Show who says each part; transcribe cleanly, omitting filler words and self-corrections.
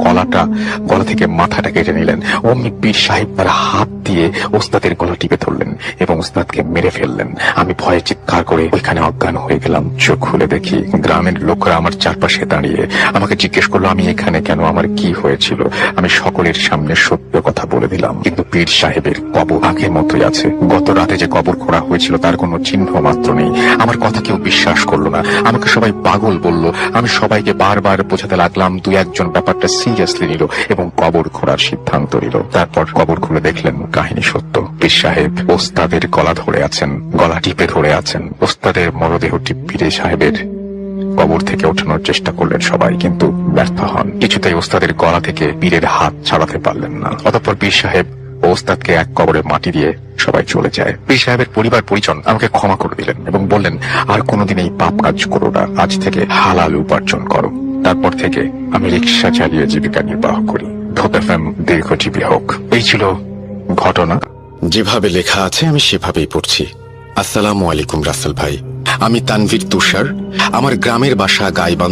Speaker 1: গলা থেকে মাথাটা কেটে নিলেন। অমনি পীর সাহেব তার হাত দিয়ে ওস্তাদের গলা টিপে ধরলেন এবং ওস্তাদকে মেরে ফেললেন। আমি ভয়ে চিৎকার করে ওইখানে অজ্ঞান হয়ে গেলাম। চোখ খুলে দেখি গ্রামের লোকরা আমার চারপাশে দাঁড়িয়ে আমাকে জিজ্ঞেস করলো আমি এখানে কেন, আমার কি হয়েছিল। আমি সকলের সামনে সত্য কথা বলে দিলাম। কিন্তু পীর সাহেবের কবর আগের মতোই আছে। গত রাতে যে কবর খোঁড়া হয়েছিল তার কোনো চিহ্ন মাত্র নেই। আমার কথা কেউ বিশ্বাস করলো না, আমাকে সবাই পাগল বলল। আমি সবাইকে বারবার বোঝাতে লাগলাম, দুই একজন ব্যাপারটা সিরিয়াসলি নিল এবং কবর খোঁড়ার সিদ্ধান্ত নিল। তারপর কবর খুলে দেখলেন কাহিনী সত্য। পীর সাহেব ওস্তাদের গলা ধরে আছেন, গলা টিপে ধরে আছেন। ওস্তাদের মরদেহটি পীর সাহেবের কবর থেকে ওঠানোর চেষ্টা করলেন সবাই, কিন্তু ব্যর্থ হন। কিছুতেই ওস্তাদের গলা থেকে পীরের হাত ছাড়াতে পারলেন না। অতঃপর পীর সাহেব ও ওস্তাদকে এক কবরে মাটি দিয়ে সবাই চলে যায়। পীর সাহেবের পরিবার পরিজন আমাকে ক্ষমা করে দিলেন এবং বললেন আর কোনোদিন এই পাপ কাজ করো না, আজ থেকে হালাল উপার্জন করো। তারপর থেকে আমি রিক্সা চালিয়ে জীবিকা নির্বাহ করি। ধোত এফএম দীর্ঘজীবী হোক। এই ছিল ঘটনা।
Speaker 2: যেভাবে লেখা আছে আমি সেভাবেই পড়ছি। আসসালামু আলাইকুম রাসেল ভাই, আমি তানভীর তুষার। আমার গ্রামের বাসা গাইবান্ধা।